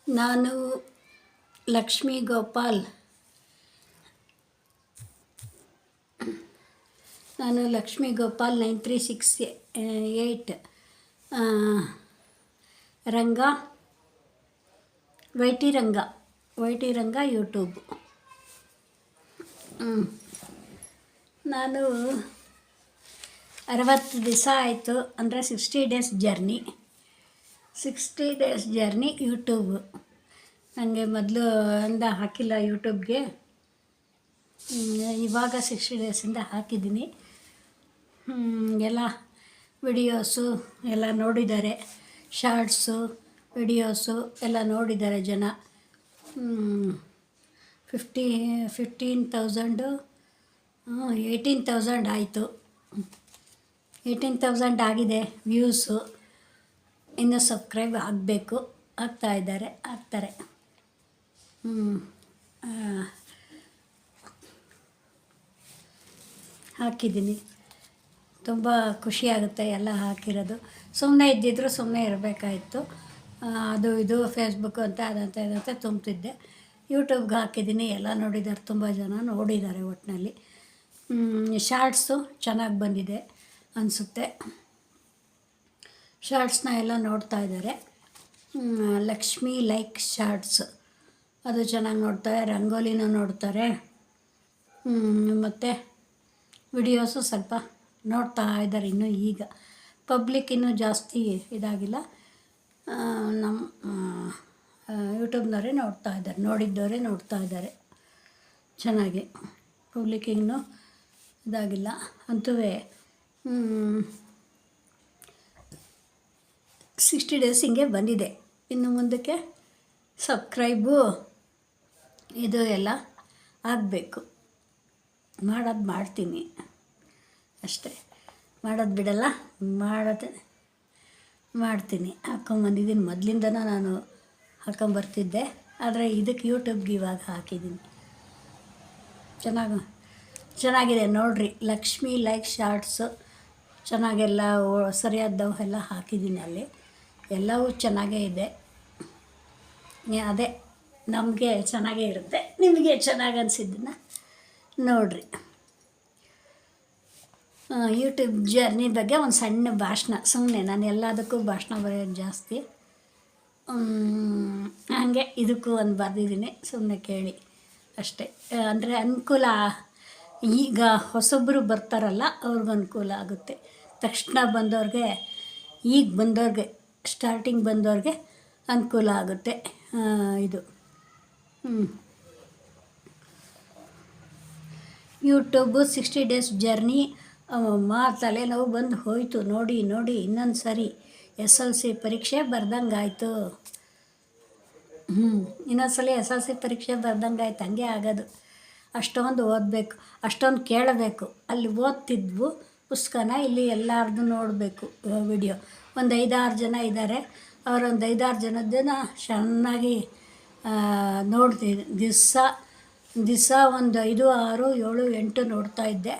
ನಾನು ಲಕ್ಷ್ಮೀ ಗೋಪಾಲ್ 9368 ರಂಗ ವೈಟಿ ರಂಗ ಯೂಟ್ಯೂಬ್. ನಾನು 60 ದಿವಸ ಆಯಿತು, ಅಂದರೆ 60 ಡೇಸ್ ಜರ್ನಿ ಯೂಟ್ಯೂಬು. ನನಗೆ ಮೊದಲು ಹಾಕಿಲ್ಲ ಯೂಟ್ಯೂಬ್ಗೆ, ಇವಾಗ 60 ಡೇಸಿಂದ ಹಾಕಿದ್ದೀನಿ. ಎಲ್ಲ ವಿಡಿಯೋಸು ಎಲ್ಲ ನೋಡಿದ್ದಾರೆ, ಶಾರ್ಟ್ಸು ವಿಡಿಯೋಸು ಎಲ್ಲ ನೋಡಿದ್ದಾರೆ ಜನ. 15,000 18,000 ಆಯಿತು. 18,000 ಆಗಿದೆ ವ್ಯೂಸು. ಇನ್ನೂ ಸಬ್ಸ್ಕ್ರೈಬ್ ಆಗಬೇಕು, ಆಗ್ತಾರೆ. ಹಾಕಿದ್ದೀನಿ. ತುಂಬ ಖುಷಿಯಾಗುತ್ತೆ ಎಲ್ಲ ಹಾಕಿರೋದು. ಸುಮ್ಮನೆ ಇದ್ದಿದ್ರು ಸುಮ್ಮನೆ ಇರಬೇಕಾಯಿತು. ಅದು ಇದು ಫೇಸ್ಬುಕ್ ಅಂತ ಅದಂತೆ ತುಂಬ್ತಿದ್ದೆ. ಯೂಟ್ಯೂಬ್ಗೆ ಹಾಕಿದ್ದೀನಿ, ಎಲ್ಲ ನೋಡಿದ್ದಾರೆ, ತುಂಬ ಜನ ನೋಡಿದ್ದಾರೆ. ಒಟ್ಟಿನಲ್ಲಿ ಶಾರ್ಟ್ಸು ಚೆನ್ನಾಗಿ ಬಂದಿದೆ ಅನಿಸುತ್ತೆ. ಶಾರ್ಟ್ಸ್ನ ಎಲ್ಲ ನೋಡ್ತಾ ಇದ್ದಾರೆ. ಲಕ್ಷ್ಮೀ ಲೈಕ್ ಶಾರ್ಟ್ಸ್ ಅದು ಚೆನ್ನಾಗಿ ನೋಡ್ತಾರೆ. ರಂಗೋಲಿನೂ ನೋಡ್ತಾರೆ. ಮತ್ತು ವಿಡಿಯೋಸು ಸ್ವಲ್ಪ ನೋಡ್ತಾ ಇದ್ದಾರೆ. ಇನ್ನೂ ಈಗ ಪಬ್ಲಿಕ್ ಇನ್ನೂ ಜಾಸ್ತಿ ಇದಾಗಿಲ್ಲ. ನಮ್ಮ ಯೂಟ್ಯೂಬ್ನವರೇ ನೋಡಿದ್ದವರೇ ನೋಡ್ತಾ ಇದ್ದಾರೆ ಚೆನ್ನಾಗಿ. ಪಬ್ಲಿಕ್ ಇನ್ನೂ ಇದಾಗಿಲ್ಲ. ಅಂತೂ 60 ಡೇಸ್ ಹಿಂಗೆ ಬಂದಿದೆ. ಇನ್ನು ಮುಂದಕ್ಕೆ ಸಬ್ಸ್ಕ್ರೈಬು ಇದು ಎಲ್ಲ ಆಗಬೇಕು. ಮಾಡ್ತೀನಿ ಅಷ್ಟೇ. ಮಾಡೋದು ಬಿಡಲ್ಲ, ಮಾಡ್ತೀನಿ. ಹಾಕ್ಕೊಂಬಂದಿದ್ದೀನಿ. ಮೊದಲಿಂದನೂ ನಾನು ಹಾಕ್ಕೊಂಬರ್ತಿದ್ದೆ, ಆದರೆ ಇದಕ್ಕೆ ಯೂಟ್ಯೂಬ್ಗೆ ಇವಾಗ ಹಾಕಿದ್ದೀನಿ. ಚೆನ್ನಾಗಿದೆ ನೋಡಿರಿ. ಲಕ್ಷ್ಮೀ ಲೈಕ್ ಶಾರ್ಟ್ಸು ಚೆನ್ನಾಗೆಲ್ಲ ಸರಿಯಾದವು ಎಲ್ಲ ಹಾಕಿದ್ದೀನಿ. ಅಲ್ಲಿ ಎಲ್ಲವೂ ಚೆನ್ನಾಗೇ ಇದೆ. ಅದೇ ನಮಗೆ ಚೆನ್ನಾಗೇ ಇರುತ್ತೆ. ನಿಮಗೆ ಚೆನ್ನಾಗಿ ಅನಿಸಿದ್ದನ್ನ ನೋಡಿರಿ. ಯೂಟ್ಯೂಬ್ ಜರ್ನಿ ಬಗ್ಗೆ ಒಂದು ಸಣ್ಣ ಭಾಷಣ, ಸುಮ್ಮನೆ ನಾನು ಎಲ್ಲದಕ್ಕೂ ಭಾಷಣ ಬರೆಯೋದು ಜಾಸ್ತಿ. ಹಾಗೆ ಇದಕ್ಕೂ ಒಂದು ಬರೆದಿದ್ದೀನಿ, ಸುಮ್ಮನೆ ಕೇಳಿ ಅಷ್ಟೇ. ಅಂದರೆ ಅನುಕೂಲ. ಈಗ ಹೊಸೊಬ್ಬರು ಬರ್ತಾರಲ್ಲ, ಅವ್ರಿಗೆ ಅನುಕೂಲ ಆಗುತ್ತೆ. ತಕ್ಷಣ ಬಂದವ್ರಿಗೆ, ಈಗ ಬಂದವ್ರಿಗೆ, ಸ್ಟಾರ್ಟಿಂಗ್ ಬಂದವ್ರಿಗೆ ಅನುಕೂಲ ಆಗುತ್ತೆ ಇದು. YouTube 60 days journey. ತಲೆನೋವು ಬಂದು ಹೋಯಿತು ನೋಡಿ ಇನ್ನೊಂದು ಸರಿ SLC ಪರೀಕ್ಷೆ ಬರ್ದಂಗಾಯಿತು. ಇನ್ನೊಂದು ಸಲ SLC ಪರೀಕ್ಷೆ ಬರ್ದಂಗಾಯ್ತು. ಹಂಗೆ ಆಗೋದು. ಅಷ್ಟೊಂದು ಓದಬೇಕು, ಅಷ್ಟೊಂದು ಕೇಳಬೇಕು. ಅಲ್ಲಿ ಓದ್ತಿದ್ವು ಪುಸ್ತಕನ, ಇಲ್ಲಿ ಎಲ್ಲರದ್ದು ನೋಡಬೇಕು ವಿಡಿಯೋ. ಒಂದು 5-6 ಜನ ಇದ್ದಾರೆ, ಅವರೊಂದು 5-6 ಜನದ್ದನ್ನು ಚೆನ್ನಾಗಿ ನೋಡ್ತಿದ್ದೆ. ದಿವಸ ಒಂದು 5, 6, 7, 8 ನೋಡ್ತಾಯಿದ್ದೆ.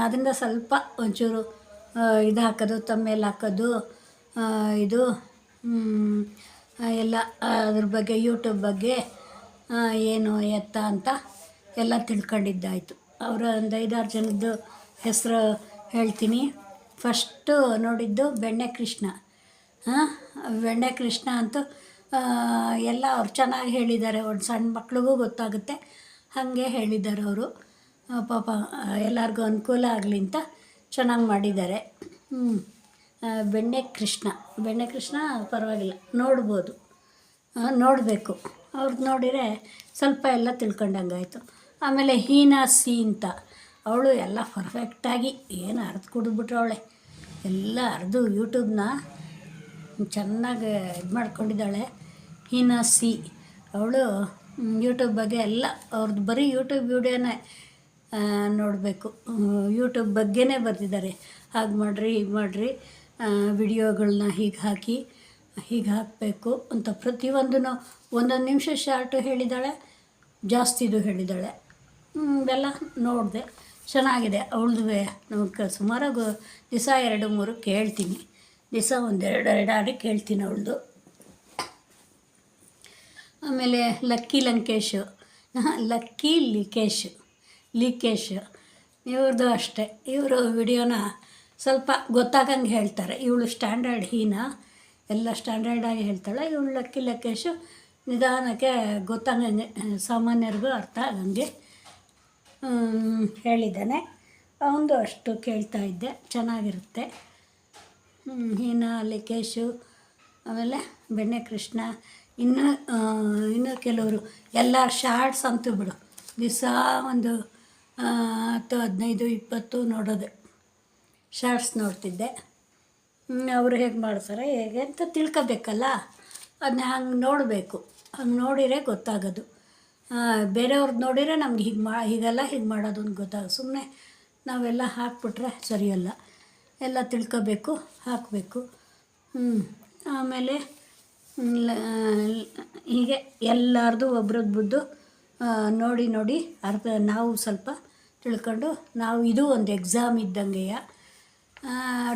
ಅದರಿಂದ ಸ್ವಲ್ಪ ಒಂಚೂರು ಇದು ಹಾಕೋದು, ತಮ್ಮೇಲೆ ಹಾಕೋದು, ಇದು ಎಲ್ಲ ಅದ್ರ ಬಗ್ಗೆ, ಯೂಟ್ಯೂಬ್ ಬಗ್ಗೆ ಏನು ಎತ್ತ ಅಂತ ಎಲ್ಲ ತಿಳ್ಕೊಂಡಿದ್ದಾಯಿತು. ಅವರ ಒಂದು 5-6 ಜನದ್ದು ಹೆಸರು ಹೇಳ್ತೀನಿ. ಫಸ್ಟು ನೋಡಿದ್ದು ಬೆಣ್ಣೆ ಕೃಷ್ಣ ಅಂತೂ ಎಲ್ಲ ಅವ್ರು ಚೆನ್ನಾಗಿ ಹೇಳಿದ್ದಾರೆ. ಒಂದು ಸಣ್ಣ ಮಕ್ಳಿಗೂ ಗೊತ್ತಾಗುತ್ತೆ ಹಾಗೆ ಹೇಳಿದ್ದಾರೆ ಅವರು. ಪಾಪ ಎಲ್ಲರಿಗೂ ಅನುಕೂಲ ಆಗಲಿ ಅಂತ ಚೆನ್ನಾಗಿ ಮಾಡಿದ್ದಾರೆ. ಬೆಣ್ಣೆ ಕೃಷ್ಣ ಪರವಾಗಿಲ್ಲ, ನೋಡ್ಬೋದು, ನೋಡಬೇಕು. ಅವ್ರದ್ದು ನೋಡಿದರೆ ಸ್ವಲ್ಪ ಎಲ್ಲ ತಿಳ್ಕೊಂಡಂಗಾಯಿತು. ಆಮೇಲೆ ಹೀನಾ ಸಿ ಅಂತ, ಅವಳು ಎಲ್ಲ ಪರ್ಫೆಕ್ಟಾಗಿ ಏನು ಅರ್ದು ಕುಡಿದ್ಬಿಟ್ರವಳೆ. ಎಲ್ಲ ಅರ್ದು ಯೂಟ್ಯೂಬ್ನ ಚೆನ್ನಾಗಿ ಇದು ಮಾಡ್ಕೊಂಡಿದ್ದಾಳೆ. ಹೀನಾ ಸಿ ಅವಳು ಯೂಟ್ಯೂಬ್ ಬಗ್ಗೆ ಎಲ್ಲ ಅವ್ರದ್ದು ಬರೀ ಯೂಟ್ಯೂಬ್ ವಿಡಿಯೋನೇ ನೋಡಬೇಕು. ಯೂಟ್ಯೂಬ್ ಬಗ್ಗೆನೇ ಬರೆದಿದ್ದಾರೆ. ಹಾಗೆ ಮಾಡಿರಿ, ಹೀಗೆ ಮಾಡಿರಿ, ವಿಡಿಯೋಗಳನ್ನ ಹೀಗೆ ಹಾಕಬೇಕು ಅಂತ ಪ್ರತಿಯೊಂದೂ ಒಂದೊಂದು ನಿಮಿಷ ಶಾರ್ಟು ಹೇಳಿದ್ದಾಳೆ, ಜಾಸ್ತಿದು ಹೇಳಿದ್ದಾಳೆ. ಎಲ್ಲ ನೋಡಿದೆ, ಚೆನ್ನಾಗಿದೆ ಅವಳದು. ನಮಗೆ ಸುಮಾರಾಗಿ ದಿವಸ 2-3 ಕೇಳ್ತೀನಿ. ದಿವಸ 1-2 ಆಡಿ ಕೇಳ್ತೀನಿ ಅವಳದು. ಆಮೇಲೆ ಲಕ್ಕಿ ಲಂಕೇಶು, ಲಕ್ಕಿ ಲೀಕೇಶ್ ಇವ್ರದ್ದು ಅಷ್ಟೇ. ಇವರು ವಿಡಿಯೋನ ಸ್ವಲ್ಪ ಗೊತ್ತಾಗಂಗೆ ಹೇಳ್ತಾರೆ. ಇವಳು ಸ್ಟ್ಯಾಂಡರ್ಡ್ ಎಲ್ಲ ಸ್ಟ್ಯಾಂಡರ್ಡಾಗಿ ಹೇಳ್ತಾಳೆ. ಇವಳು ಲಕ್ಕಿ ಲಂಕೇಶು ನಿಧಾನಕ್ಕೆ ಗೊತ್ತಾಗಂಗೆ ಸಾಮಾನ್ಯರಿಗೂ ಅರ್ಥ ಆಗಂಗೆ ಹೇಳಿದ್ದಾನೆ. ಅವನದು ಅಷ್ಟು ಕೇಳ್ತಾ ಇದ್ದೆ, ಚೆನ್ನಾಗಿರುತ್ತೆ. ಹೀನಾ ಲಂಕೇಶು, ಆಮೇಲೆ ಬೆಣ್ಣೆ ಕೃಷ್ಣ, ಇನ್ನೂ ಕೆಲವರು ಎಲ್ಲ ಶಾರ್ಟ್ಸ್ ಅಂತೂ ಬಿಡು, ದಿವಸ ಒಂದು 10, 15, 20 ನೋಡೋದು ಶಾರ್ಟ್ಸ್ ನೋಡ್ತಿದ್ದೆ. ಅವರು ಹೇಗೆ ಮಾಡ್ತಾರೆ ಹೇಗೆ ಅಂತ ತಿಳ್ಕೊಬೇಕಲ್ಲ, ಅದನ್ನ ಹಂಗೆ ನೋಡಬೇಕು. ಹಂಗೆ ನೋಡಿದರೆ ಗೊತ್ತಾಗೋದು. ಬೇರೆಯವ್ರದ್ದು ನೋಡಿದರೆ ನಮ್ಗೆ ಹೀಗಲ್ಲ ಹೀಗೆ ಮಾಡೋದು ಅಂತ ಗೊತ್ತಾಗೋದು. ಸುಮ್ಮನೆ ನಾವೆಲ್ಲ ಹಾಕ್ಬಿಟ್ರೆ ಸರಿಯಲ್ಲ, ಎಲ್ಲ ತಿಳ್ಕೊಬೇಕು, ಹಾಕಬೇಕು. ಆಮೇಲೆ ಹೀಗೆ ಎಲ್ಲರದು ಒಬ್ರದ್ದು ನೋಡಿ ಅರ್ಥ ನಾವು ಸ್ವಲ್ಪ ತಿಳ್ಕೊಂಡು, ನಾವು ಇದು ಒಂದು ಎಕ್ಸಾಮ್ ಇದ್ದಂಗೆಯ.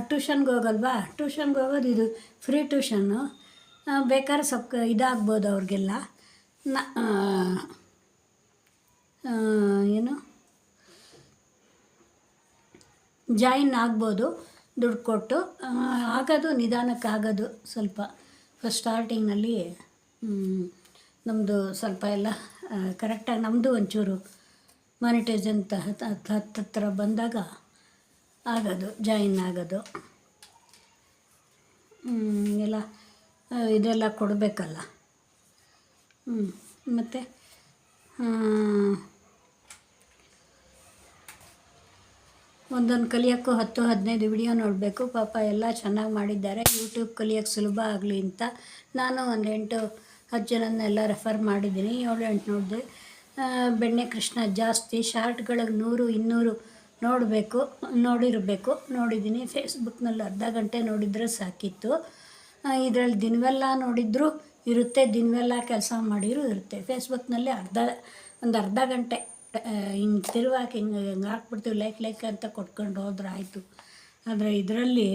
ಟ್ಯೂಷನ್ಗೆ ಹೋಗಲ್ವಾ, ಟ್ಯೂಷನ್ಗೆ ಹೋಗೋದು ಇದು ಫ್ರೀ ಟ್ಯೂಷನ್ನು. ಬೇಕಾದ್ರೆ ಸ್ವಲ್ಪ ಇದಾಗ್ಬೋದು ಅವ್ರಿಗೆಲ್ಲ, ಏನು ಜಾಯಿನ್ ಆಗ್ಬೋದು ದುಡ್ಡು ಕೊಟ್ಟು. ಆಗೋದು ನಿಧಾನಕ್ಕೆ ಆಗೋದು ಸ್ವಲ್ಪ. ಫಸ್ಟ್ ಸ್ಟಾರ್ಟಿಂಗ್ನಲ್ಲಿ ನಮ್ಮದು ಸ್ವಲ್ಪ ಎಲ್ಲ ಕರೆಕ್ಟಾಗಿ ನಮ್ಮದು ಒಂಚೂರು ಮಾನಿಟೈಸೇಷನ್ ಹತ್ತಿರ ಬಂದಾಗ ಆಗೋದು, ಜಾಯಿನ್ ಆಗೋದು. ಎಲ್ಲ ಇದೆಲ್ಲ ಕೊಡಬೇಕಲ್ಲ. ಮತ್ತು ಒಂದೊಂದು ಕಲಿಯೋಕ್ಕೂ 10-15 ವಿಡಿಯೋ ನೋಡಬೇಕು. ಪಾಪ ಎಲ್ಲ ಚೆನ್ನಾಗಿ ಮಾಡಿದ್ದಾರೆ. ಯೂಟ್ಯೂಬ್ ಕಲಿಯೋಕ್ಕೆ ಸುಲಭ ಆಗಲಿ ಅಂತ ನಾನು ಒಂದು 8-10 ಜನನ್ನೆಲ್ಲ ರೆಫರ್ ಮಾಡಿದ್ದೀನಿ. 7-8 ನೋಡಿದೆ. ಬೆಣ್ಣೆ ಕೃಷ್ಣ ಜಾಸ್ತಿ ಶಾರ್ಟ್ಗಳಿಗೆ 100-200 ನೋಡಿದ್ದೀನಿ. ಫೇಸ್ಬುಕ್ನಲ್ಲಿ ಅರ್ಧ ಗಂಟೆ ನೋಡಿದರೆ ಸಾಕಿತ್ತು. ಇದರಲ್ಲಿ ದಿನವೆಲ್ಲ ನೋಡಿದರೂ ಇರುತ್ತೆ, ದಿನವೆಲ್ಲ ಕೆಲಸ ಮಾಡಿರೂ ಇರುತ್ತೆ. ಫೇಸ್ಬುಕ್ನಲ್ಲಿ ಒಂದು ಅರ್ಧ ಗಂಟೆ ಹಿಂಗೆ ತಿರುವಾಗಿ ಹಿಂಗೆ ಹಾಕ್ಬಿಡ್ತೀವಿ, ಲೈಕ್ ಅಂತ ಕೊಟ್ಕೊಂಡು ಹೋದ್ರೆ ಆಯಿತು. ಆದರೆ ಇದರಲ್ಲಿ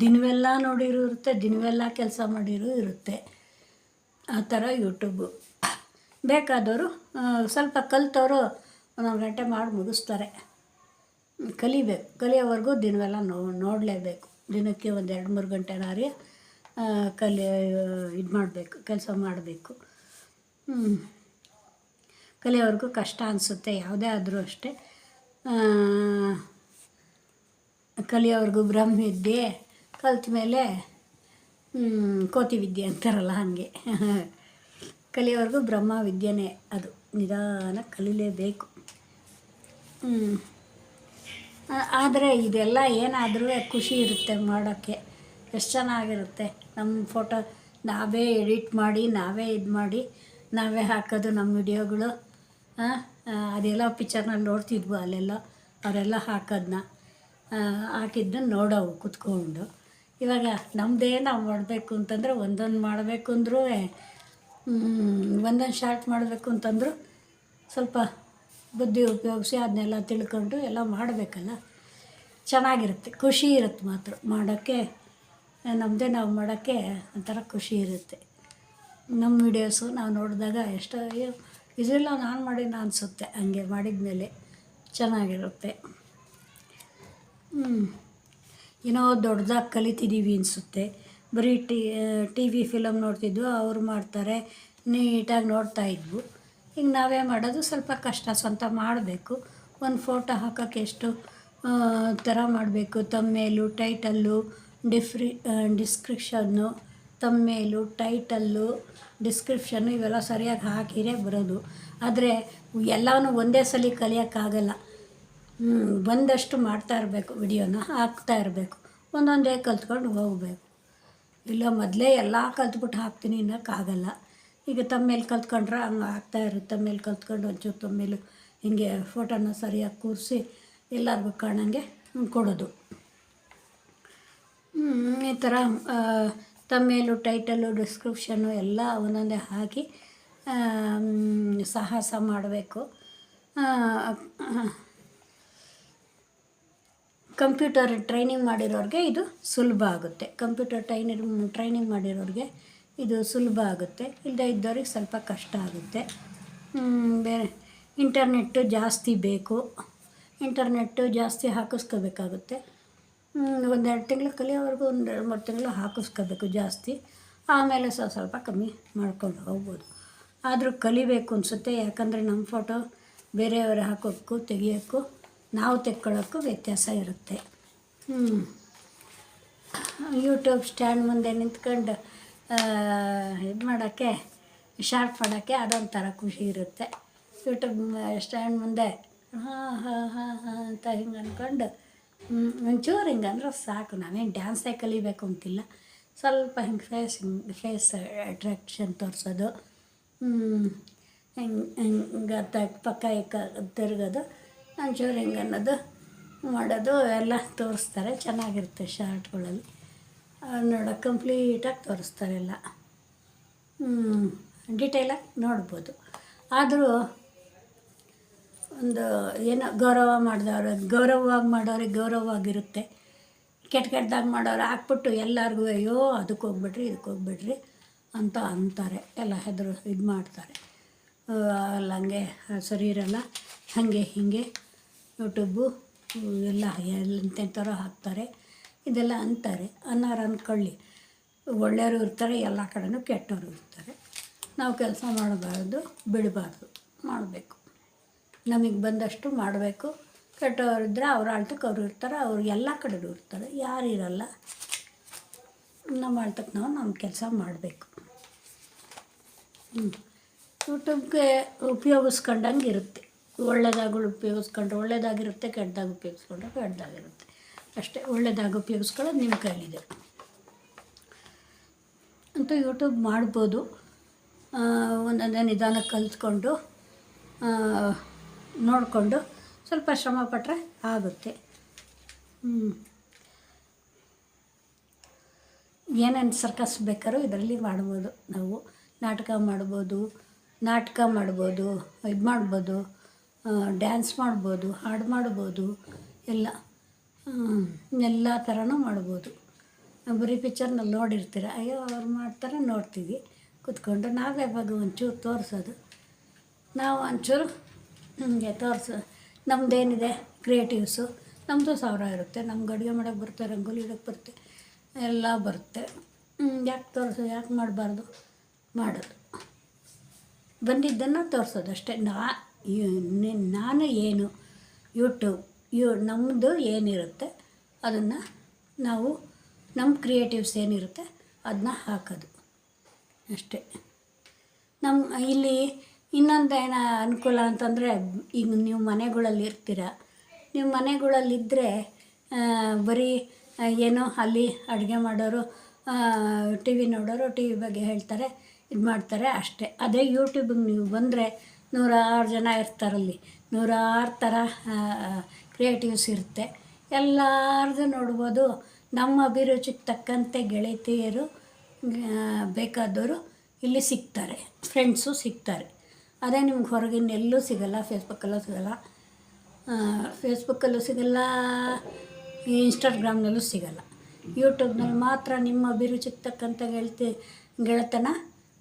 ದಿನವೆಲ್ಲ ನೋಡಿರೂ ಇರುತ್ತೆ, ದಿನವೆಲ್ಲ ಕೆಲಸ ಮಾಡಿರೂ ಇರುತ್ತೆ. ಆ ಥರ ಯೂಟ್ಯೂಬು. ಬೇಕಾದವರು ಸ್ವಲ್ಪ ಕಲಿತವರು 1 ಗಂಟೆ ಮಾಡಿ ಮುಗಿಸ್ತಾರೆ. ಕಲಿಯೋವರೆಗೂ ದಿನವೆಲ್ಲ ನೋಡಲೇಬೇಕು. ದಿನಕ್ಕೆ ಒಂದು 2-3 ಗಂಟೆನಾರಿ ಇದು ಮಾಡಬೇಕು, ಕೆಲಸ ಮಾಡಬೇಕು. ಕಲಿಯೋವರೆಗೂ ಕಷ್ಟ ಅನಿಸುತ್ತೆ, ಯಾವುದೇ ಆದರೂ ಅಷ್ಟೇ. ಕಲಿಯೋವರೆಗೂ ಬ್ರಹ್ಮವಿದ್ಯೆ, ಕಲ್ತ ಮೇಲೆ ಕೋತಿ ವಿದ್ಯೆ ಅಂತಾರಲ್ಲ ಹಾಗೆ. ಕಲಿಯೋವರೆಗೂ ಬ್ರಹ್ಮ ವಿದ್ಯೆನೇ ಅದು. ನಿಧಾನ ಕಲೀಲೇಬೇಕು. ಆದರೆ ಇದೆಲ್ಲ ಏನಾದರೂ ಖುಷಿ ಇರುತ್ತೆ ಮಾಡೋಕ್ಕೆ. ಎಷ್ಟು ಚೆನ್ನಾಗಿರುತ್ತೆ. ನಮ್ಮ ಫೋಟೋ ನಾವೇ ಎಡಿಟ್ ಮಾಡಿ, ನಾವೇ ಇದು ಮಾಡಿ, ನಾವೇ ಹಾಕೋದು ನಮ್ಮ ವಿಡಿಯೋಗಳು. ಅದೆಲ್ಲ ಪಿಕ್ಚರ್ನಲ್ಲಿ ನೋಡ್ತಿದ್ವು, ಅಲ್ಲೆಲ್ಲ ಅವರೆಲ್ಲ ಹಾಕಿದ್ದನ್ನು ನೋಡೋವು ಕೂತ್ಕೊಂಡು. ಇವಾಗ ನಮ್ಮದೇ ನಾವು ಮಾಡಬೇಕು ಅಂತಂದರೆ ಒಂದೊಂದು ಮಾಡಬೇಕು ಅಂದರೂ, ಒಂದೊಂದು ಶಾರ್ಟ್ ಮಾಡಬೇಕು ಅಂತಂದರೂ ಸ್ವಲ್ಪ ಬುದ್ಧಿ ಉಪಯೋಗಿಸಿ ಅದನ್ನೆಲ್ಲ ತಿಳ್ಕೊಂಡು ಎಲ್ಲ ಮಾಡಬೇಕಲ್ಲ. ಚೆನ್ನಾಗಿರುತ್ತೆ, ಖುಷಿ ಇರುತ್ತೆ ಮಾತ್ರ ಮಾಡೋಕ್ಕೆ. ನಮ್ಮದೇ ನಾವು ಮಾಡೋಕ್ಕೆ ಒಂಥರ ಖುಷಿ ಇರುತ್ತೆ. ನಮ್ಮ ವೀಡಿಯೋಸು ನಾವು ನೋಡಿದಾಗ ಎಷ್ಟೋ ಇದೆಲ್ಲ ನಾನು ಮಾಡಿನ ಅನಿಸುತ್ತೆ. ಹಂಗೆ ಮಾಡಿದ ಮೇಲೆ ಚೆನ್ನಾಗಿರುತ್ತೆ. ಏನೋ ದೊಡ್ಡದಾಗಿ ಕಲಿತಿದ್ದೀವಿ ಅನಿಸುತ್ತೆ. ಬರೀ ಟಿ ವಿ ಫಿಲಮ್ ನೋಡ್ತಿದ್ವು, ಅವ್ರು ಮಾಡ್ತಾರೆ, ನೀಟಾಗಿ ನೋಡ್ತಾಯಿದ್ವು. ಈಗ ನಾವೇ ಮಾಡೋದು ಸ್ವಲ್ಪ ಕಷ್ಟ. ಸ್ವಂತ ಮಾಡಬೇಕು. ಒಂದು ಫೋಟೋ ಹಾಕೋಕ್ಕೆ ಎಷ್ಟು ಥರ ಮಾಡಬೇಕು. ತಮ್ಮೇಲು, ಟೈಟಲ್ಲು, ಡಿಸ್ಕ್ರಿಪ್ಷನ್ನು, ತಮ್ಮೇಲು, ಟೈಟಲ್ಲು, ಡಿಸ್ಕ್ರಿಪ್ಷನ್ನು ಇವೆಲ್ಲ ಸರಿಯಾಗಿ ಹಾಕಿರೇ ಬರೋದು. ಆದರೆ ಎಲ್ಲನೂ ಒಂದೇ ಸಲ ಕಲಿಯೋಕ್ಕಾಗಲ್ಲ. ಬಂದಷ್ಟು ಮಾಡ್ತಾ ಇರಬೇಕು, ವಿಡಿಯೋನ ಹಾಕ್ತಾ ಇರಬೇಕು. ಒಂದೊಂದೇ ಕಲ್ತ್ಕೊಂಡು ಹೋಗಬೇಕು. ಇಲ್ಲ ಮೊದಲೇ ಎಲ್ಲ ಕಲ್ತ್ಬಿಟ್ಟು ಹಾಕ್ತೀನಿ ಅನ್ನೋಕ್ಕಾಗಲ್ಲ. ಈಗ ತಮ್ಮೇಲೆ ಕಲ್ತ್ಕೊಂಡ್ರೆ ಹಂಗೆ ಆಗ್ತಾಯಿರುತ್ತೆ. ತಮ್ಮೇಲೆ ಕಲ್ತ್ಕೊಂಡು ಒಂಚೂರು ತಮ್ಮೇಲು ಹಿಂಗೆ ಫೋಟೋನ ಸರಿಯಾಗಿ ಕೂರಿಸಿ ಎಲ್ಲರಿಗೂ ಕಾಣಂಗೆ ಕೊಡೋದು. ಈ ಥರ ತಮ್ಮೇಲು, ಟೈಟಲ್ಲು, ಡಿಸ್ಕ್ರಿಪ್ಷನ್ನು ಎಲ್ಲ ಒಂದೊಂದೇ ಹಾಕಿ ಸಾಹಸ ಮಾಡಬೇಕು. ಕಂಪ್ಯೂಟರ್ ಟ್ರೈನಿಂಗ್ ಮಾಡಿರೋರಿಗೆ ಇದು ಸುಲಭ ಆಗುತ್ತೆ. ಕಂಪ್ಯೂಟರ್ ಟ್ರೈನಿಂಗ್ ಮಾಡಿರೋರಿಗೆ ಇದು ಸುಲಭ ಆಗುತ್ತೆ. ಇಲ್ಲದೇ ಇದ್ದವ್ರಿಗೆ ಸ್ವಲ್ಪ ಕಷ್ಟ ಆಗುತ್ತೆ. ಬೇರೆ ಇಂಟರ್ನೆಟ್ಟು ಜಾಸ್ತಿ ಬೇಕು. ಇಂಟರ್ನೆಟ್ಟು ಜಾಸ್ತಿ ಹಾಕಿಸ್ಕೋಬೇಕಾಗುತ್ತೆ. 1-2 ತಿಂಗಳು ಕಲಿಯೋವರೆಗೂ 1-3 ತಿಂಗಳು ಹಾಕಿಸ್ಕೋಬೇಕು ಜಾಸ್ತಿ. ಆಮೇಲೆ ಸ್ವಲ್ಪ ಕಮ್ಮಿ ಮಾಡ್ಕೊಂಡು ಹೋಗ್ಬೋದು. ಆದರೂ ಕಲಿಬೇಕು ಅನಿಸುತ್ತೆ. ಯಾಕಂದರೆ ನಮ್ಮ ಫೋಟೋ ಬೇರೆಯವರು ಹಾಕೋಕ್ಕೂ ತೆಗಿಯೋಕ್ಕೂ ನಾವು ತೆಕ್ಕೊಳ್ಳೋಕ್ಕೂ ವ್ಯತ್ಯಾಸ ಇರುತ್ತೆ. ಯೂಟ್ಯೂಬ್ ಸ್ಟ್ಯಾಂಡ್ ಮುಂದೆ ನಿಂತ್ಕೊಂಡು ಇದು ಮಾಡೋಕ್ಕೆ, ಶಾರ್ಟ್ ಮಾಡೋಕ್ಕೆ ಅದೊಂಥರ ಖುಷಿ ಇರುತ್ತೆ. ಯೂಟ್ಯೂಬ್ ಸ್ಟ್ಯಾಂಡ್ ಮುಂದೆ ಅಂತ ಹಿಂಗೆ ಅಂದ್ಕೊಂಡು ಒಂಚೂರು ಹಿಂಗೆ ಅಂದ್ರೆ ಸಾಕು. ನಾವೇನು ಡ್ಯಾನ್ಸೇ ಕಲಿಬೇಕು ಅಂತಿಲ್ಲ. ಸ್ವಲ್ಪ ಹಿಂಗೆ ಫೇಸ್ ಅಟ್ರಾಕ್ಷನ್ ತೋರಿಸೋದು, ಹಿಂಗೆ ಪಕ್ಕ ತಿರುಗೋದು, ಒಂಚೂರು ಹಿಂಗೆ ಅನ್ನೋದು ಮಾಡೋದು ಎಲ್ಲ ತೋರಿಸ್ತಾರೆ. ಚೆನ್ನಾಗಿರುತ್ತೆ ಶಾರ್ಟ್ಗಳಲ್ಲಿ ನೋಡೋಕೆ. ಕಂಪ್ಲೀಟಾಗಿ ತೋರಿಸ್ತಾರೆ ಎಲ್ಲ, ಡೀಟೇಲಾಗಿ ನೋಡ್ಬೋದು. ಆದರೂ ಒಂದು ಏನೋ ಗೌರವವಾಗಿ ಮಾಡೋರಿಗೆ ಗೌರವವಾಗಿರುತ್ತೆ. ಕೆಟ್ಟದಾಗಿ ಮಾಡೋರು ಹಾಕ್ಬಿಟ್ಟು ಎಲ್ಲರಿಗೂ ಅಯ್ಯೋ ಅದಕ್ಕೆ ಹೋಗ್ಬಿಡ್ರಿ ಇದಕ್ಕೆ ಹೋಗ್ಬಿಡ್ರಿ ಅಂತ ಅಂತಾರೆ. ಎಲ್ಲ ಇದು ಮಾಡ್ತಾರೆ. ಅಲ್ಲ ಹಂಗೆ ಸರಿ ಇರಲ್ಲ, ಹಾಗೆ ಹೀಗೆ ಯೂಟ್ಯೂಬು ಎಲ್ಲ ಎಂತೆಂಥವ್ರೋ ಹಾಕ್ತಾರೆ, ಇದೆಲ್ಲ ಅಂತಾರೆ. ಅನ್ನೋರು ಅಂದ್ಕೊಳ್ಳಿ. ಒಳ್ಳೆಯವರು ಇರ್ತಾರೆ, ಎಲ್ಲ ಕಡೆನೂ ಕೆಟ್ಟವರು ಇರ್ತಾರೆ. ನಾವು ಕೆಲಸ ಮಾಡಬಾರ್ದು, ಬಿಡಬಾರ್ದು, ಮಾಡಬೇಕು. ನಮಗೆ ಬಂದಷ್ಟು ಮಾಡಬೇಕು. ಕೆಟ್ಟವರಿದ್ದರೆ ಅವ್ರ ಆಳ್ತಕ್ಕೆ ಅವ್ರು ಇರ್ತಾರೆ, ಅವ್ರು ಎಲ್ಲ ಕಡೆಯೂ ಇರ್ತಾರೆ, ಯಾರು ಇರಲ್ಲ. ನಮ್ಮ ಆಳ್ತಕ್ಕೆ ನಾವು ನಮ್ಮ ಕೆಲಸ ಮಾಡಬೇಕು. ಯೂಟ್ಯೂಬ್ಗೆ ಉಪಯೋಗಿಸ್ಕೊಂಡಂಗೆ ಇರುತ್ತೆ. ಒಳ್ಳೆಯದಾಗಳು ಉಪಯೋಗಿಸ್ಕೊಂಡ್ರೆ ಒಳ್ಳೆಯದಾಗಿರುತ್ತೆ, ಕೆಟ್ಟದಾಗಿ ಉಪಯೋಗಿಸ್ಕೊಂಡ್ರೆ ಕೆಟ್ಟದಾಗಿರುತ್ತೆ. ಅಷ್ಟೇ. ಒಳ್ಳೆಯದಾಗಿ ಉಪಯೋಗಿಸ್ಕೊಳ್ಳೋದು ನಿಮ್ಮ ಕೈಲಿದೆ. ಅಂತೂ ಯೂಟ್ಯೂಬ್ ಮಾಡ್ಬೋದು. ಒಂದೊಂದೇ ನಿಧಾನಕ್ಕೆ ಕಲಿತ್ಕೊಂಡು ನೋಡಿಕೊಂಡು ಸ್ವಲ್ಪ ಶ್ರಮ ಪಟ್ಟರೆ ಆಗುತ್ತೆ. ಏನೇನು ಸರ್ಕಸ್ ಬೇಕಾದ್ರೂ ಇದರಲ್ಲಿ ಮಾಡ್ಬೋದು. ನಾವು ನಾಟಕ ಮಾಡ್ಬೋದು, ಇದು ಮಾಡ್ಬೋದು, ಡ್ಯಾನ್ಸ್ ಮಾಡ್ಬೋದು, ಹಾಡು ಮಾಡ್ಬೋದು, ಎಲ್ಲ ಥರನೂ ಮಾಡ್ಬೋದು. ಬರೀ ಪಿಕ್ಚರ್ನಲ್ಲಿ ನೋಡಿರ್ತೀರ, ಅಯ್ಯೋ ಅವ್ರು ಮಾಡ್ತಾರೆ ನೋಡ್ತೀವಿ ಕೂತ್ಕೊಂಡು. ನಾವೇ ಇವಾಗ ಒಂಚೂರು ತೋರಿಸೋದು, ನಾವು ಒಂಚೂರು ಹಿಂಗೆ ನಮ್ಮದೇನಿದೆ ಕ್ರಿಯೇಟಿವ್ಸು ನಮ್ಮದು 1000 ಇರುತ್ತೆ. ನಮ್ಗೆ ಅಡುಗೆ ಮಾಡೋಕ್ಕೆ ಬರುತ್ತೆ, ರಂಗೋಲಿ ಇಡೋಕ್ಕೆ ಬರುತ್ತೆ, ಎಲ್ಲ ಬರುತ್ತೆ. ಯಾಕೆ ಮಾಡಬಾರ್ದು? ಮಾಡೋದು, ಬಂದಿದ್ದನ್ನು ತೋರಿಸೋದು ಅಷ್ಟೇ. ನಾನು ಏನು ಯೂಟ್ಯೂಬ್ ನಮ್ಮದು ಏನಿರುತ್ತೆ ಅದನ್ನು ನಾವು, ನಮ್ಮ ಕ್ರಿಯೇಟಿವ್ಸ್ ಏನಿರುತ್ತೆ ಅದನ್ನ ಹಾಕೋದು ಅಷ್ಟೇ. ಇಲ್ಲಿ ಇನ್ನೊಂದು ಏನೋ ಅನುಕೂಲ ಅಂತಂದರೆ, ಈಗ ನೀವು ಮನೆಗಳಲ್ಲಿ ಇರ್ತೀರ. ನೀವು ಮನೆಗಳಲ್ಲಿದ್ದರೆ ಬರೀ ಏನೋ ಅಲ್ಲಿ ಅಡುಗೆ ಮಾಡೋರು, ಟಿ ವಿ ನೋಡೋರು ಟಿ ವಿ ಬಗ್ಗೆ ಹೇಳ್ತಾರೆ, ಇದು ಮಾಡ್ತಾರೆ ಅಷ್ಟೇ. ಅದೇ ಯೂಟ್ಯೂಬಿಗೆ ನೀವು ಬಂದರೆ 100 ಜನ ಇರ್ತಾರಲ್ಲಿ, 100 ಥರ ಕ್ರಿಯೇಟಿವ್ಸ್ ಇರುತ್ತೆ. ಎಲ್ಲರದು ನೋಡ್ಬೋದು. ನಮ್ಮ ಅಭಿರುಚಿಗೆ ತಕ್ಕಂತೆ ಗೆಳತಿಯರು ಬೇಕಾದವರು ಇಲ್ಲಿ ಸಿಗ್ತಾರೆ, ಫ್ರೆಂಡ್ಸು ಸಿಗ್ತಾರೆ. ಅದೇ ನಿಮ್ಗೆ ಹೊರಗಿನ ಎಲ್ಲೂ ಸಿಗೋಲ್ಲ. ಫೇಸ್ಬುಕ್ಕಲ್ಲೂ ಸಿಗೋಲ್ಲ, ಇನ್ಸ್ಟಾಗ್ರಾಮ್ನಲ್ಲೂ ಸಿಗೋಲ್ಲ. ಯೂಟ್ಯೂಬ್ನಲ್ಲಿ ಮಾತ್ರ ನಿಮ್ಮ ಅಭಿರುಚಿಗೆ ತಕ್ಕಂಥ ಗೆಳೆತನ,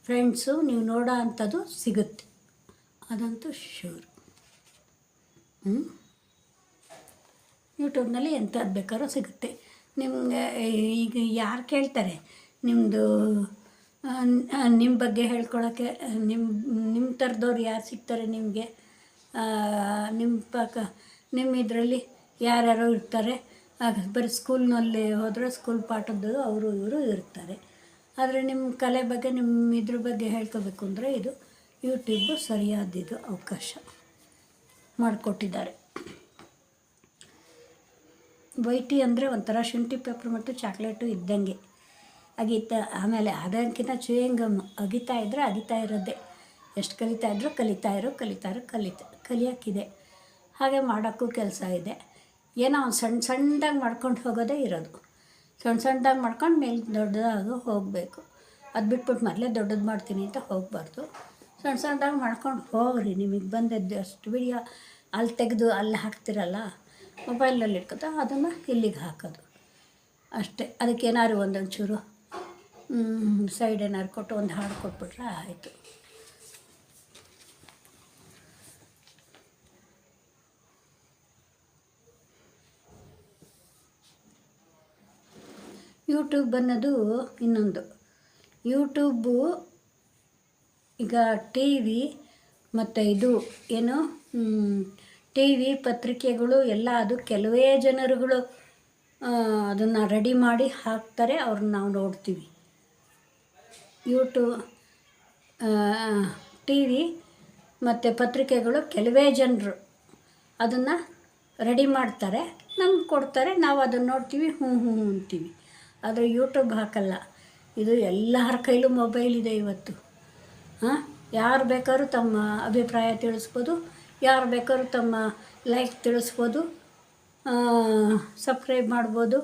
ಫ್ರೆಂಡ್ಸು ನೀವು ನೋಡೋ ಅಂಥದ್ದು ಸಿಗುತ್ತೆ. ಅದಂತೂ ಶೂರ್. ಯೂಟ್ಯೂಬ್ನಲ್ಲಿ ಎಂಥದ್ದು ಬೇಕಾದ್ರೂ ಸಿಗುತ್ತೆ ನಿಮಗೆ. ಈಗ ಯಾರು ಕೇಳ್ತಾರೆ ನಿಮ್ಮ ಬಗ್ಗೆ ಹೇಳ್ಕೊಳಕ್ಕೆ? ನಿಮ್ಮ ಥರದವ್ರು ಯಾರು ಸಿಗ್ತಾರೆ ನಿಮಗೆ? ನಿಮ್ಮ ಇದರಲ್ಲಿ ಯಾರ್ಯಾರೋ ಇರ್ತಾರೆ. ಬರೀ ಸ್ಕೂಲ್ನಲ್ಲಿ ಹೋದರೆ ಸ್ಕೂಲ್ ಪಾಠದ್ದು ಅವರು ಇವರು ಇರ್ತಾರೆ. ಆದರೆ ನಿಮ್ಮ ಕಲೆ ಬಗ್ಗೆ, ನಿಮ್ಮ ಇದ್ರ ಬಗ್ಗೆ ಹೇಳ್ಕೋಬೇಕು ಅಂದರೆ ಇದು ಯೂಟ್ಯೂಬು ಸರಿಯಾದಿದು ಅವಕಾಶ ಮಾಡಿಕೊಟ್ಟಿದ್ದಾರೆ. ವೈಟಿ ಅಂದರೆ ಒಂಥರ ಶುಂಠಿ ಪೇಪರ್ ಮತ್ತು ಚಾಕ್ಲೇಟು ಇದ್ದಂಗೆ ಆಮೇಲೆ ಅದಕ್ಕಿಂತ ಚೂಯಿಂಗಮ್ ಅಗಿತಾ ಇರೋದೇ. ಎಷ್ಟು ಕಲಿಯೋಕ್ಕಿದೆ. ಹಾಗೆ ಮಾಡೋಕ್ಕೂ ಕೆಲಸ ಇದೆ. ಏನೋ ಒಂದು ಸಣ್ಣದಾಗಿ ಮಾಡ್ಕೊಂಡು ಹೋಗೋದೇ ಇರೋದು. ಸಣ್ಣದಾಗಿ ಮಾಡ್ಕೊಂಡು ಮೇಲೆ ದೊಡ್ಡದಾಗಿ ಹೋಗಬೇಕು. ಅದು ಬಿಟ್ಬಿಟ್ಟು ಮೊದಲೇ ದೊಡ್ಡದು ಮಾಡ್ತೀನಿ ಅಂತ ಹೋಗಬಾರ್ದು. ಸಣ್ಣದಾಗಿ ಮಾಡ್ಕೊಂಡು ಹೋಗ್ರಿ. ನಿಮಗೆ ಬಂದದ್ದು ಅಷ್ಟು ವಿಡಿಯೋ ಅಲ್ಲಿ ತೆಗೆದು ಅಲ್ಲಿ ಹಾಕ್ತಿರಲ್ಲ, ಮೊಬೈಲಲ್ಲಿ ಇಟ್ಕೊತ ಅದನ್ನು ಇಲ್ಲಿಗೆ ಹಾಕೋದು ಅಷ್ಟೇ. ಅದಕ್ಕೇನಾದ್ರು ಒಂದೊಂಚೂರು ಸೈಡ್ ಏನಾದ್ರು ಕೊಟ್ಟು ಒಂದು ಹಾಡು ಕೊಟ್ಬಿಟ್ರೆ ಆಯಿತು. ಯೂಟ್ಯೂಬ್ ಅನ್ನೋದು ಇನ್ನೊಂದು. ಯೂಟ್ಯೂಬು ಈಗ ಟಿ ವಿ ಮತ್ತು ಇದು ಏನು ಟಿ ವಿ ಪತ್ರಿಕೆಗಳು ಎಲ್ಲ ಅದು ಕೆಲವೇ ಜನರುಗಳು ಅದನ್ನು ರೆಡಿ ಮಾಡಿ ಹಾಕ್ತಾರೆ, ಅವ್ರನ್ನ ನಾವು ನೋಡ್ತೀವಿ. ಟಿ ವಿ ಮತ್ತು ಪತ್ರಿಕೆಗಳು ಕೆಲವೇ ಜನರು ಅದನ್ನು ರೆಡಿ ಮಾಡ್ತಾರೆ, ನಮ್ಗೆ ಕೊಡ್ತಾರೆ, ನಾವು ಅದನ್ನು ನೋಡ್ತೀವಿ, ಹ್ಞೂ ಅಂತೀವಿ. ಆದರೆ ಯೂಟ್ಯೂಬ್ ಹಾಕಲ್ಲ. ಇದು ಎಲ್ಲರ ಕೈಲೂ ಮೊಬೈಲ್ ಇದೆ ಇವತ್ತು. ಯಾರು ಬೇಕಾದ್ರೂ ತಮ್ಮ ಅಭಿಪ್ರಾಯ ತಿಳಿಸ್ಬೋದು, ಯಾರು ಬೇಕಾದ್ರೂ ತಮ್ಮ ಲೈಕ್ ತಿಳಿಸ್ಬೋದು, ಸಬ್ಸ್ಕ್ರೈಬ್ ಮಾಡ್ಬೋದು,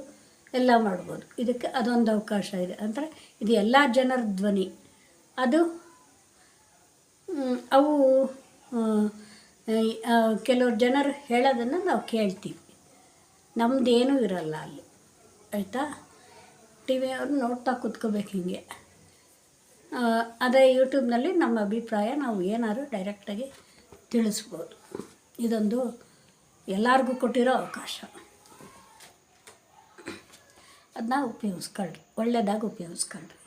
ಎಲ್ಲ ಮಾಡ್ಬೋದು. ಇದಕ್ಕೆ ಅದೊಂದು ಅವಕಾಶ ಇದೆ. ಅಂದರೆ ಇದು ಎಲ್ಲ ಜನರ ಧ್ವನಿ. ಅದು ಅವು ಕೆಲವ್ರು ಜನರು ಹೇಳೋದನ್ನು ನಾವು ಕೇಳ್ತೀವಿ, ನಮ್ಮದೇನೂ ಇರಲ್ಲ ಅಲ್ಲಿ, ಆಯಿತಾ. ಟಿ ವಿಯವ್ರು ನೋಡ್ತಾ ಕೂತ್ಕೋಬೇಕು ಹಿಂಗೆ. ಅದೇ ಯೂಟ್ಯೂಬ್ನಲ್ಲಿ ನಮ್ಮ ಅಭಿಪ್ರಾಯ ನಾವು ಏನಾದ್ರು ಡೈರೆಕ್ಟಾಗಿ ತಿಳಿಸ್ಬೋದು. ಇದೊಂದು ಎಲ್ಲರಿಗೂ ಕೊಟ್ಟಿರೋ ಅವಕಾಶ. ಅದನ್ನ ಉಪಯೋಗಿಸ್ಕೊಳ್ರಿ, ಒಳ್ಳೆಯದಾಗಿ ಉಪಯೋಗಿಸ್ಕೊಳ್ರಿ.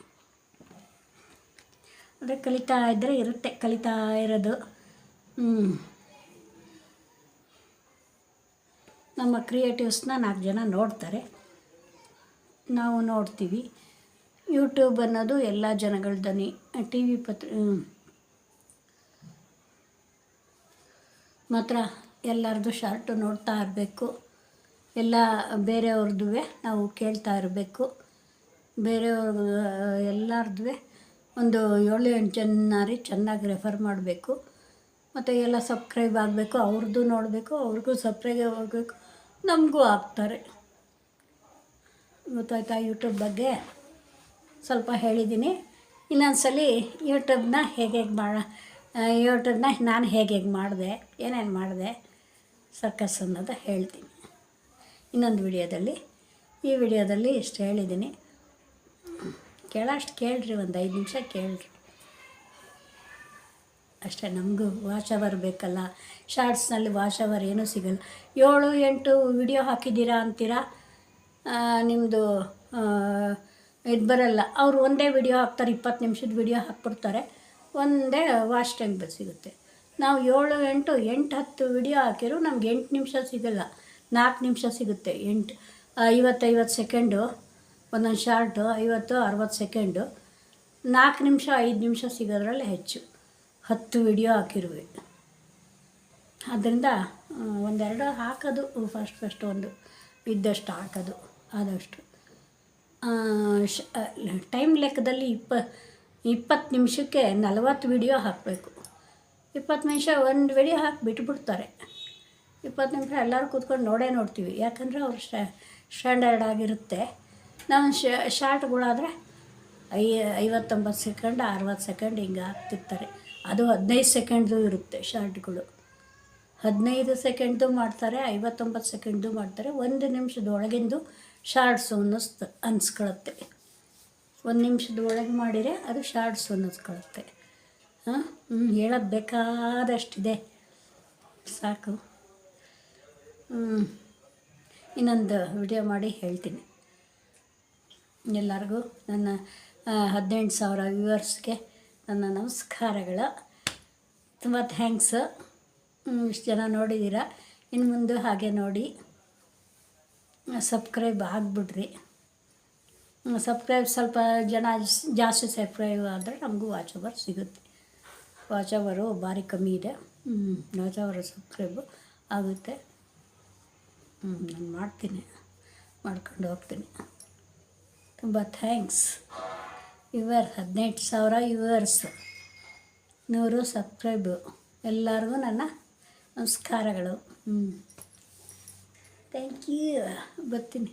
ಅಂದರೆ ಕಲಿತಾ ಇದ್ದರೆ ಇರುತ್ತೆ, ಕಲಿತಾ ಇರೋದು. ನಮ್ಮ ಕ್ರಿಯೇಟಿವ್ಸ್ನ 4 ಜನ ನೋಡ್ತಾರೆ, ನಾವು ನೋಡ್ತೀವಿ. ಯೂಟ್ಯೂಬ್ ಅನ್ನೋದು ಎಲ್ಲ ಜನಗಳ ಧ್ವನಿ. ಟಿ ವಿ ಮಾತ್ರ ಎಲ್ಲರದ್ದು ಶಾರ್ಟು ನೋಡ್ತಾ ಇರಬೇಕು. ಎಲ್ಲ ಬೇರೆಯವ್ರದ್ದು ನಾವು ಕೇಳ್ತಾ ಇರಬೇಕು. ಬೇರೆಯವ್ರದ್ದು ಎಲ್ಲರದ್ದು ಒಂದು 7-8 ಜನ ಚೆನ್ನಾಗಿ ರೆಫರ್ ಮಾಡಬೇಕು. ಮತ್ತು ಎಲ್ಲ ಸಬ್ಸ್ಕ್ರೈಬ್ ಆಗಬೇಕು, ಅವ್ರದ್ದು ನೋಡಬೇಕು, ಅವ್ರಿಗೂ ಸಬ್ಸ್ಕ್ರೈಬ್ ಆಗಬೇಕು, ನಮಗೂ ಆಗ್ತಾರೆ. ಗೊತ್ತಾಯ್ತಾ? ಯೂಟ್ಯೂಬ್ ಬಗ್ಗೆ ಸ್ವಲ್ಪ ಹೇಳಿದ್ದೀನಿ. ಇನ್ನೊಂದು ಸಲ ಯೂಟ್ಯೂಬ್ನ ಯೂಟ್ಯೂಬ್ನ ನಾನು ಹೇಗೆ ಮಾಡಿದೆ, ಏನೇನು ಮಾಡಿದೆ ಸರ್ಕಸ್ ಅನ್ನೋದು ಹೇಳ್ತೀನಿ ಇನ್ನೊಂದು ವಿಡಿಯೋದಲ್ಲಿ. ಈ ವಿಡಿಯೋದಲ್ಲಿ ಇಷ್ಟು ಹೇಳಿದ್ದೀನಿ. ಕೇಳೋಷ್ಟು ಕೇಳ್ರಿ, ಒಂದು 5 ನಿಮಿಷ ಕೇಳ್ರಿ ಅಷ್ಟೇ. ನಮಗೂ ವಾಚ್ ಅವರ್ ಬೇಕಲ್ಲ. ಶಾರ್ಟ್ಸ್ನಲ್ಲಿ ವಾಚ್ ಅವರ್ ಏನೂ ಸಿಗಲ್ಲ. 7-8 ವಿಡಿಯೋ ಹಾಕಿದ್ದೀರಾ ಅಂತೀರಾ, ನಿಮ್ಮದು ಇದು ಬರಲ್ಲ. ಅವರು ಒಂದೇ ವಿಡಿಯೋ ಹಾಕ್ತಾರೆ, 20 ನಿಮಿಷದ ವಿಡಿಯೋ ಹಾಕ್ಬಿಡ್ತಾರೆ, ಒಂದೇ ವಾಚ್ ಟೈಮ್ ಸಿಗುತ್ತೆ. ನಾವು 7-8-10 ವಿಡಿಯೋ ಹಾಕಿರೋ ನಮ್ಗೆ 8 ನಿಮಿಷ ಸಿಗಲ್ಲ, 4 ನಿಮಿಷ ಸಿಗುತ್ತೆ. 50 ಸೆಕೆಂಡು ಒಂದೊಂದು ಶಾರ್ಟು, 50-60 ಸೆಕೆಂಡು, 4 ನಿಮಿಷ 5 ನಿಮಿಷ ಸಿಗೋದ್ರಲ್ಲಿ ಹೆಚ್ಚು 10 ವಿಡಿಯೋ ಹಾಕಿರುವೆ. ಆದ್ದರಿಂದ ಒಂದೆರಡು ಹಾಕೋದು, ಫಸ್ಟ್ ಒಂದು ಇದ್ದಷ್ಟು ಹಾಕೋದು ಆದಷ್ಟು. ಟೈಮ್ ಲೆಕ್ಕದಲ್ಲಿ 20 ನಿಮಿಷಕ್ಕೆ 40 ವಿಡಿಯೋ ಹಾಕಬೇಕು. 20 ನಿಮಿಷ ಒಂದು ವಿಡಿಯೋ ಹಾಕಿ ಬಿಟ್ಬಿಡ್ತಾರೆ. 20 ನಿಮಿಷ ಎಲ್ಲರೂ ಕೂತ್ಕೊಂಡು ನೋಡ್ತೀವಿ, ಯಾಕಂದರೆ ಅವ್ರು ಸ್ಟ್ಯಾಂಡರ್ಡ್ ಆಗಿರುತ್ತೆ. ನಾವು ಶಾರ್ಟ್ಗಳಾದರೆ 50-90 ಸೆಕೆಂಡ್ 60 ಸೆಕೆಂಡ್ ಹಿಂಗೆ ಹಾಕ್ತಿರ್ತಾರೆ. ಅದು 15 ಸೆಕೆಂಡ್ದು ಇರುತ್ತೆ ಶಾರ್ಟ್ಗಳು. 15 ಸೆಕೆಂಡ್ದು ಮಾಡ್ತಾರೆ, 59 ಸೆಕೆಂಡ್ದು ಮಾಡ್ತಾರೆ. 1 ನಿಮಿಷದೊಳಗಿಂದು ಶಾರ್ಟ್ಸು ಅನಿಸ್ಕೊಳುತ್ತೆ. 1 ನಿಮಿಷದ ಒಳಗೆ ಮಾಡಿದರೆ ಅದು ಶಾರ್ಟ್ಸು ಅನ್ನಿಸ್ಕೊಳುತ್ತೆ. ಹೇಳೋದು ಬೇಕಾದಷ್ಟಿದೆ, ಸಾಕು. ಇನ್ನೊಂದು ವಿಡಿಯೋ ಮಾಡಿ ಹೇಳ್ತೀನಿ. ಎಲ್ಲರಿಗೂ ನನ್ನ 18,000 ವ್ಯೂವರ್ಸ್ಗೆ ನನ್ನ ನಮಸ್ಕಾರಗಳು. ತುಂಬ ಥ್ಯಾಂಕ್ಸ್. ಇಷ್ಟು ಜನ ನೋಡಿದ್ದೀರ, ಇನ್ನು ಮುಂದೆ ಹಾಗೆ ನೋಡಿ. ಸಬ್ಸ್ಕ್ರೈಬ್ ಆಗಿಬಿಡ್ರಿ. ಸಬ್ಸ್ಕ್ರೈಬ್ ಸ್ವಲ್ಪ ಜನ ಜಾಸ್ತಿ ಸಬ್ಸ್ಕ್ರೈಬ್ ಆದರೆ ನಮಗೂ ವಾಚ್ ಅವರ್ ಸಿಗುತ್ತೆ. ವಾಚ್ ಅವರು ಭಾರಿ ಕಮ್ಮಿ ಇದೆ. ವಾಚ್ ಅವರ್ ಸಬ್ಸ್ಕ್ರೈಬು ಆಗುತ್ತೆ. ನಾನು ಮಾಡ್ಕೊಂಡು ಹೋಗ್ತೀನಿ. ತುಂಬ ಥ್ಯಾಂಕ್ಸ್. 18,000 viewers, 100 subscribe. ಎಲ್ಲರಿಗೂ ನನ್ನ ನಮಸ್ಕಾರಗಳು. Thank you. ಬರ್ತೀನಿ.